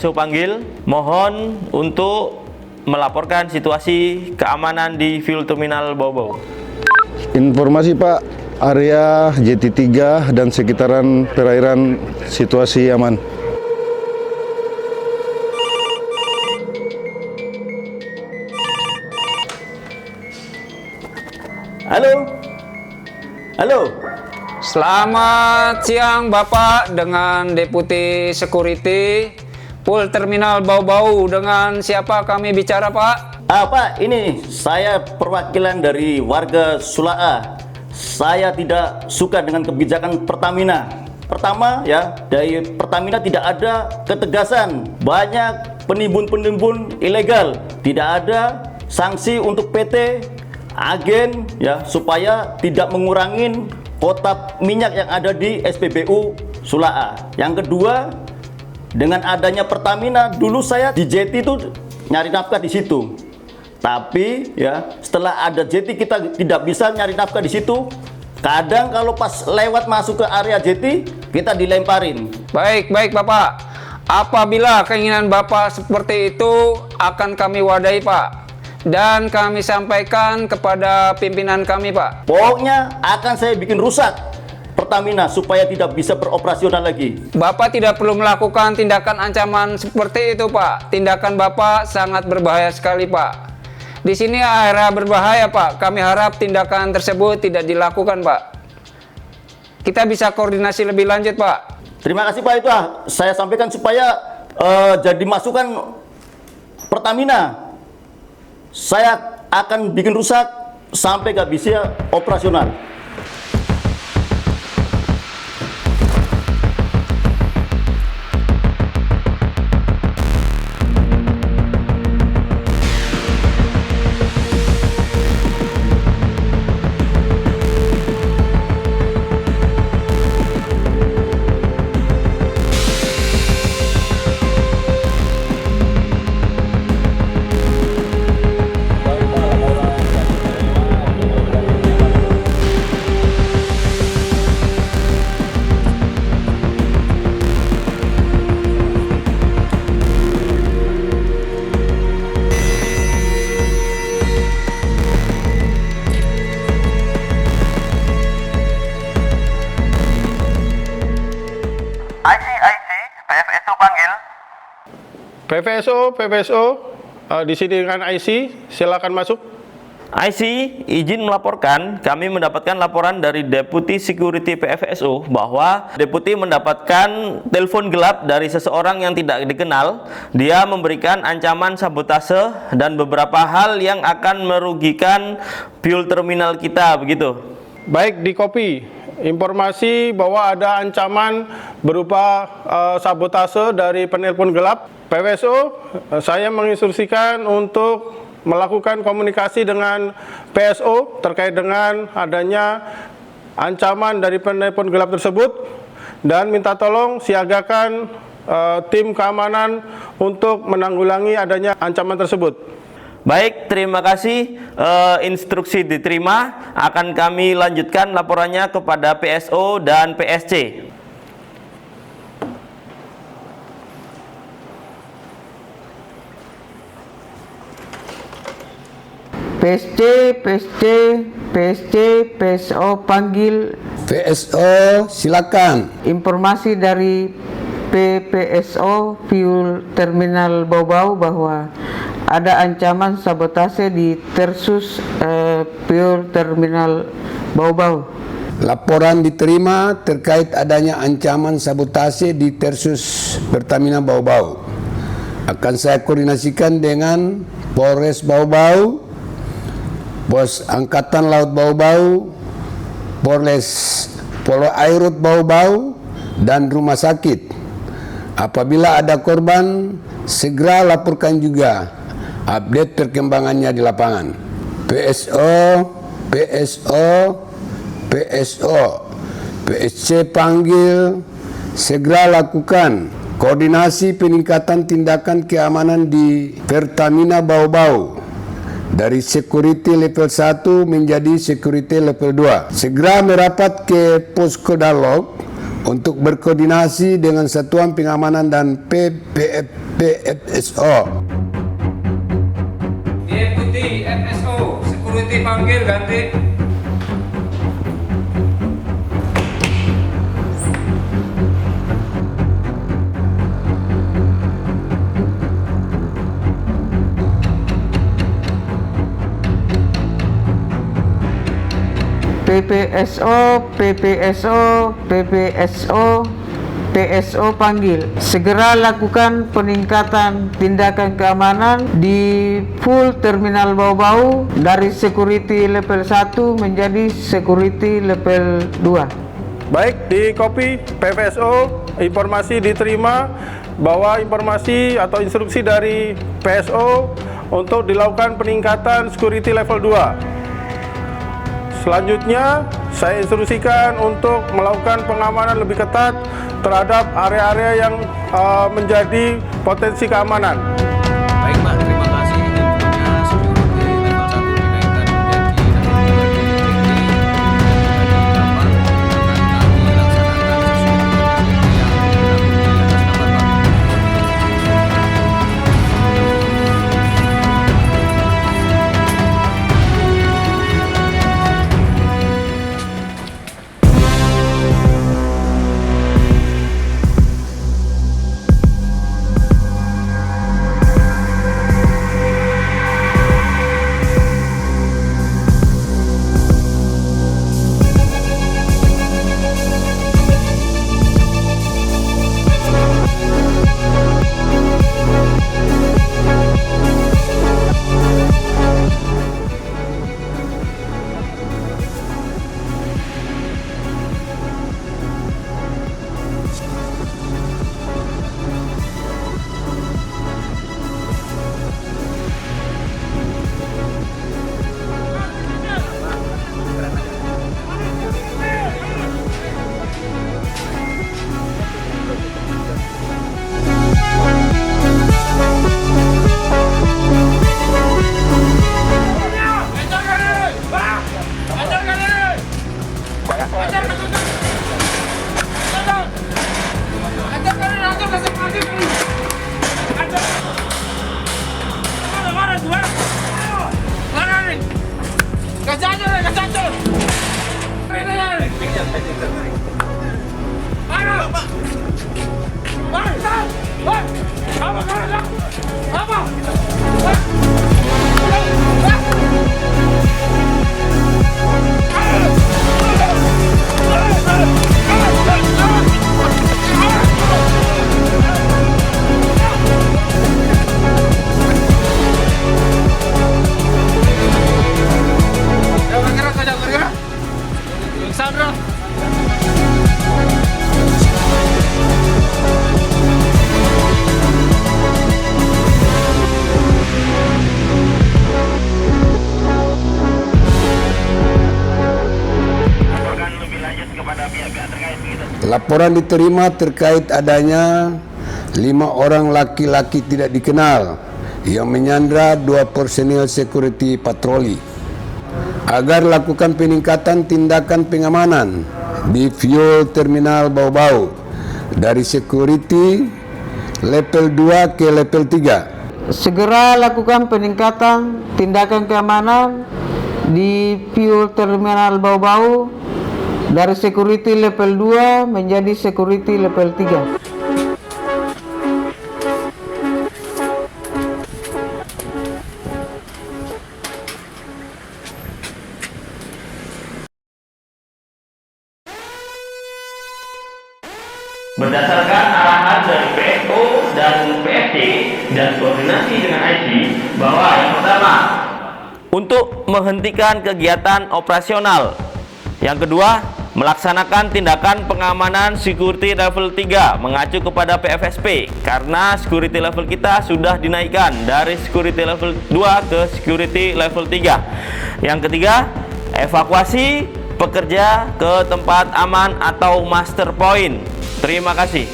PSO panggil, mohon untuk melaporkan situasi keamanan di fuel terminal Bau-Bau. Informasi Pak, area JT3 dan sekitaran perairan situasi aman. Halo? Halo? Selamat siang Bapak, dengan Deputi Security Pool Terminal Bau-Bau. Dengan siapa kami bicara Pak? Pak, ini saya perwakilan dari warga Sula'a. Saya tidak suka dengan kebijakan Pertamina. Pertama ya, dari Pertamina tidak ada ketegasan. Banyak penimbun-penimbun ilegal. Tidak ada sanksi untuk PT, agen ya, supaya tidak mengurangi kota minyak yang ada di SPBU Sula'a. Yang kedua, dengan adanya Pertamina, dulu saya di JT itu nyari nafkah di situ. Tapi ya, setelah ada JT kita tidak bisa nyari nafkah di situ. Kadang kalau pas lewat masuk ke area JT, kita dilemparin. Baik Bapak. Apabila keinginan Bapak seperti itu, akan kami wadahi Pak. Dan kami sampaikan kepada pimpinan kami Pak. Pokoknya akan saya bikin rusak Pertamina supaya tidak bisa beroperasional lagi. Bapak tidak perlu melakukan tindakan ancaman seperti itu Pak. Tindakan Bapak sangat berbahaya sekali Pak. Di sini area berbahaya Pak. Kami harap tindakan tersebut tidak dilakukan Pak. Kita bisa koordinasi lebih lanjut Pak. Terima kasih Pak, itu saya sampaikan supaya jadi masukan Pertamina. Saya akan bikin rusak sampai gak bisa operasional. PFSO panggil. PPSO, di sini dengan IC, silakan masuk. IC, izin melaporkan, kami mendapatkan laporan dari Deputi Security PFSO bahwa Deputi mendapatkan telepon gelap dari seseorang yang tidak dikenal. Dia memberikan ancaman sabotase dan beberapa hal yang akan merugikan fuel terminal kita, begitu. Baik, di copy. Informasi bahwa ada ancaman berupa sabotase dari penelpon gelap. PPSO, saya menginstruksikan untuk melakukan komunikasi dengan PSO terkait dengan adanya ancaman dari penelpon gelap tersebut dan minta tolong siagakan tim keamanan untuk menanggulangi adanya ancaman tersebut. Baik, terima kasih. Instruksi diterima. Akan kami lanjutkan laporannya kepada PSO dan PSC. PSO panggil. PSO silakan. Informasi dari PPSO Fuel Terminal Bau-Bau bahwa ada ancaman sabotase di Tersus Fuel Terminal Bau-Bau. Laporan diterima terkait adanya ancaman sabotase di Tersus Pertamina Bau-Bau. Akan saya koordinasikan dengan Polres Bau-Bau, Pos Angkatan Laut Bau-Bau, Polres Polo Airut Bau-Bau, dan rumah sakit. Apabila ada korban, segera laporkan juga. Update perkembangannya di lapangan. PSO, PSC panggil, segera lakukan koordinasi peningkatan tindakan keamanan di Pertamina Bau-Bau dari security level 1 menjadi security level 2. Segera merapat ke posko dialog untuk berkoordinasi dengan Satuan Pengamanan dan PFSO. Deputi FSO, security panggil ganti. PPSO, PSO panggil. Segera lakukan peningkatan tindakan keamanan di full terminal Bau-Bau dari security level 1 menjadi security level 2. Baik, di kopi PFSO informasi diterima bahwa informasi atau instruksi dari PSO untuk dilakukan peningkatan security level 2. Selanjutnya, saya instruksikan untuk melakukan pengamanan lebih ketat terhadap area-area yang menjadi potensi keamanan. Baik Pak, terima kasih. Infonya security level 1 dinaikkan menjadi level 2 dapat kami laksanakan sesuai dengan yang berlaku di atas nama Pak. Laporan diterima terkait adanya 5 orang laki-laki tidak dikenal yang menyandra 2 personil security patroli. Agar lakukan peningkatan tindakan pengamanan di fuel terminal Bau-Bau dari security level 2 ke level 3. Segera lakukan peningkatan tindakan keamanan di fuel terminal Bau-Bau dari security level 2 menjadi security level 3. Berdasarkan arahan dari PSO dan PFC dan koordinasi dengan IC bahwa yang pertama untuk menghentikan kegiatan operasional, yang kedua melaksanakan tindakan pengamanan security level 3 mengacu kepada PFSP karena security level kita sudah dinaikkan dari security level 2 ke security level 3. Yang ketiga, evakuasi pekerja ke tempat aman atau master point. Terima kasih.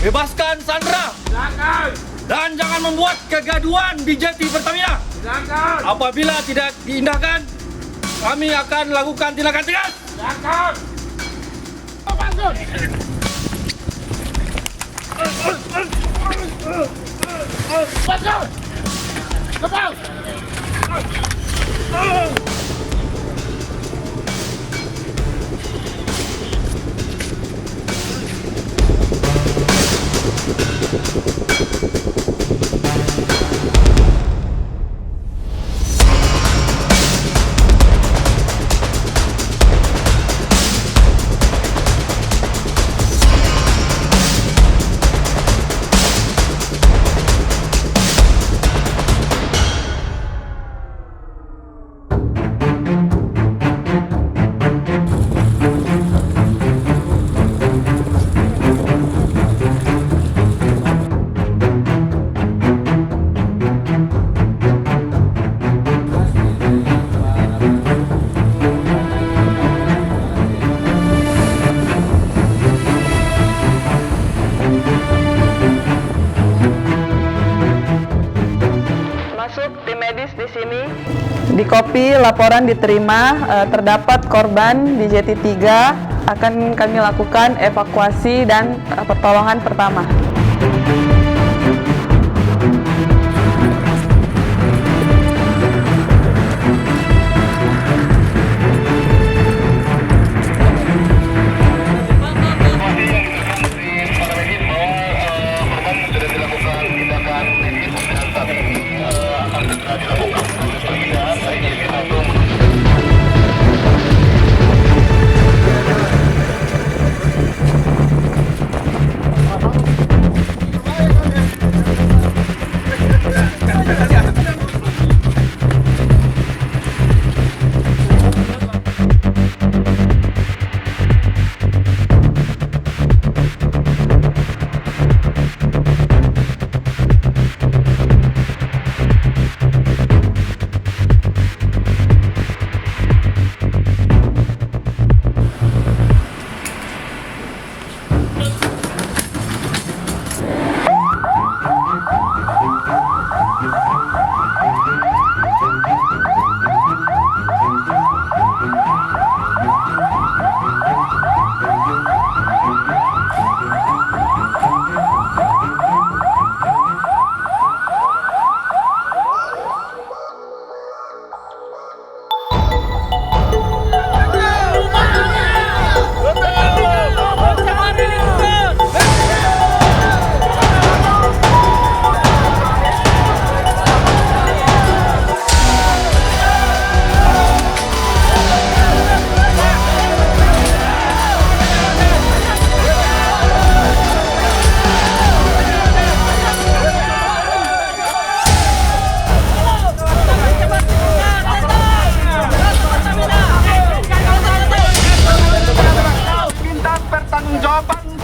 Bebaskan Sandra. Dan jangan membuat kegaduhan di jeti Pertamina. Apabila tidak diindahkan, kami akan lakukan tindakan tegas. Masuk tim medis di sini. Di kopi laporan diterima terdapat korban di jeti 3, akan kami lakukan evakuasi dan pertolongan pertama.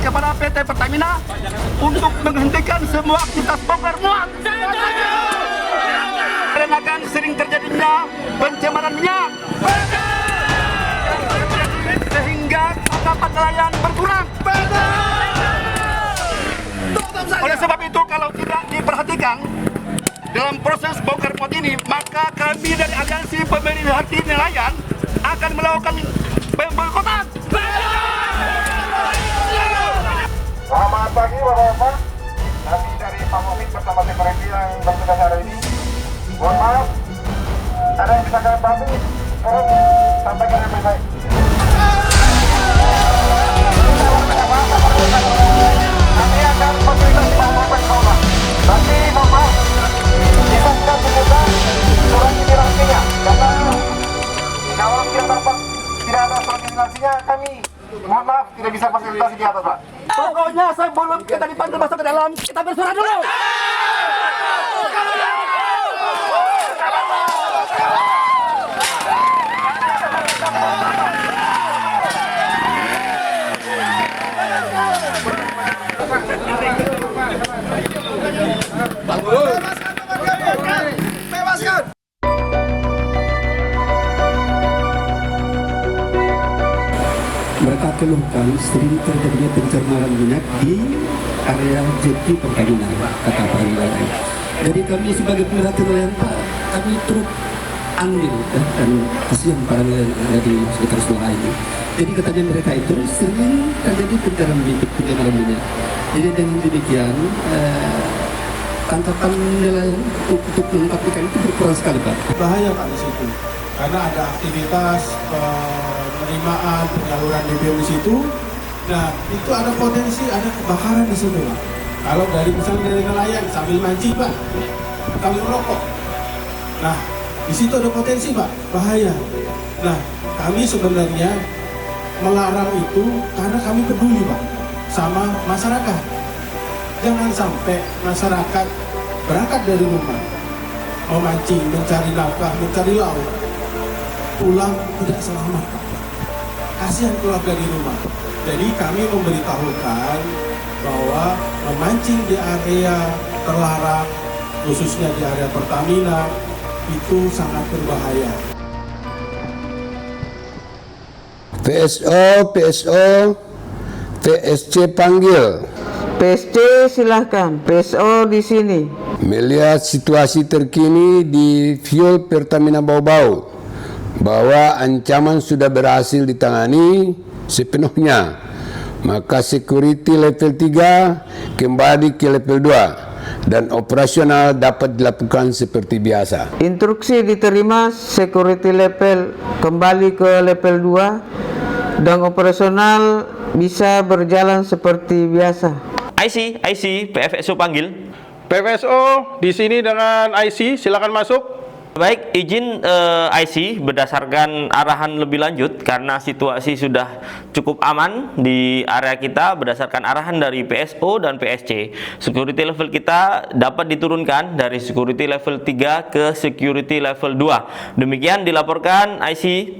kepada PT Pertamina untuk menghentikan semua aktivitas bongkar muat. Karena akan sering terjadinya pencemaran minyak sehingga anggapan nelayan berkurang. Oleh sebab itu, kalau tidak diperhatikan dalam proses bongkar muat ini, maka kami dari Aliansi Pemerhati Nelayan akan melakukan pemboikotan. Selamat pagi Bapak-Bapak. Kami dari Pamofik bersama security yang bertugas hari ini. Mohon maaf, ada yang bisa kami bantu, tolong sampaikan yang baik-baik. Kami akan memberikan pengumuman sekolah. Tapi mohon maaf, kita sudah menyebutkan surat instansinya. Karena kalau tidak dapat, tidak ada surat instansinya, kami mohon maaf tidak bisa fasilitasi di atas, Pak. Pokoknya sebelum kita dipanggil masuk ke dalam, kita bersuara dulu. Bebaskan! Mereka keluhkan sering terjadinya pencemaran minyak di area JT Pertamina kata Pak Nelayan. Jadi kami sebagai pemerhati nelayan Pak, kami turut andil dan kasihan para nelayan yang ada di sekitar Suara ini. Jadi katanya mereka itu sering terjadi pencarian minyak. Jadi dengan demikian tangkapan nelayan untuk menangkap ikan itu berkurang sekali Pak. Bahaya Pak di situ, karena ada aktivitas penerimaan penyaluran BBM di situ. Nah itu ada potensi ada kebakaran di situ Pak. Kalau misalnya dari nelayan sambil mancing Pak, sambil merokok. Nah di situ ada potensi Pak, bahaya. Nah kami sebenarnya melarang itu karena kami peduli Pak sama masyarakat. Jangan sampai masyarakat berangkat dari rumah memancing, mencari nafkah, mencari lauk, pulang tidak selamat Pak. Kasihan keluarga di rumah. Jadi kami memberitahukan bahwa memancing di area terlarang, khususnya di area Pertamina, itu sangat berbahaya. PSO, PSC panggil. PSC silahkan, PSO di sini. Melihat situasi terkini di fuel Pertamina Bau-Bau, bahwa ancaman sudah berhasil ditangani sepenuhnya, maka security level 3 kembali ke level 2 dan operasional dapat dilakukan seperti biasa. Instruksi diterima, security level kembali ke level 2 dan operasional bisa berjalan seperti biasa. IC, PFSO panggil. PFSO di sini dengan IC, silakan masuk. Baik, izin IC berdasarkan arahan lebih lanjut karena situasi sudah cukup aman di area kita berdasarkan arahan dari PSO dan PSC. Security level kita dapat diturunkan dari security level 3 ke security level 2. Demikian dilaporkan IC.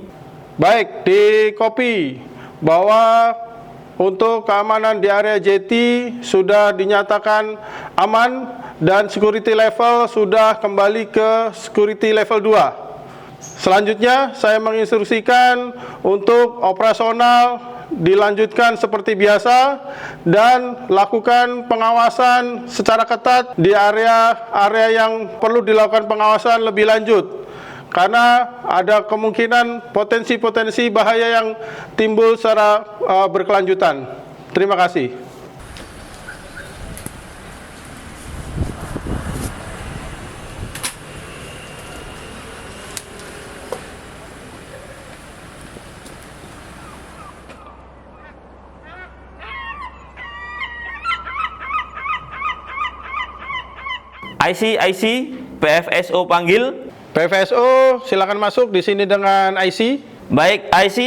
Baik, di copy bahwa untuk keamanan di area JT sudah dinyatakan aman dan security level sudah kembali ke security level 2. Selanjutnya saya menginstruksikan untuk operasional dilanjutkan seperti biasa dan lakukan pengawasan secara ketat di area-area yang perlu dilakukan pengawasan lebih lanjut. Karena ada kemungkinan potensi-potensi bahaya yang timbul secara berkelanjutan. Terima kasih. IC, PFSO panggil. PFSO silakan masuk di sini dengan IC. Baik, IC,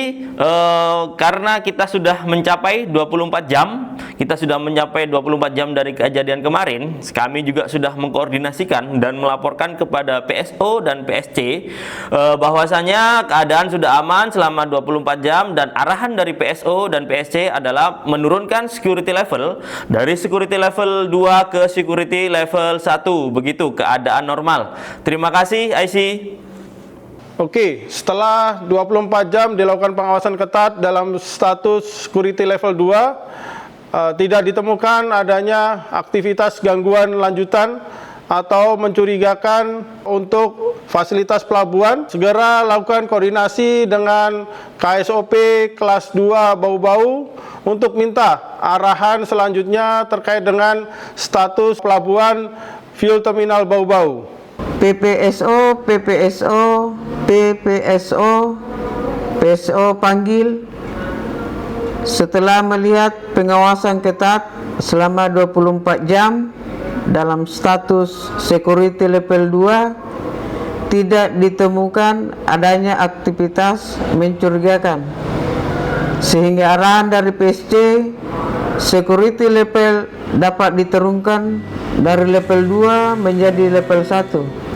karena kita sudah mencapai 24 jam, kita sudah mencapai 24 jam dari kejadian kemarin, kami juga sudah mengkoordinasikan dan melaporkan kepada PSO dan PSC bahwasanya keadaan sudah aman selama 24 jam dan arahan dari PSO dan PSC adalah menurunkan security level dari security level 2 ke security level 1, begitu keadaan normal. Terima kasih IC. Oke, setelah 24 jam dilakukan pengawasan ketat dalam status security level 2, tidak ditemukan adanya aktivitas gangguan lanjutan atau mencurigakan untuk fasilitas pelabuhan, segera lakukan koordinasi dengan KSOP kelas 2 Bau-Bau untuk minta arahan selanjutnya terkait dengan status pelabuhan fuel terminal Bau-Bau. PPSO, PSO panggil. Setelah melihat pengawasan ketat selama 24 jam dalam status security level 2, tidak ditemukan adanya aktivitas mencurigakan, sehingga arahan dari PSC security level dapat diturunkan dari level 2 menjadi level 1.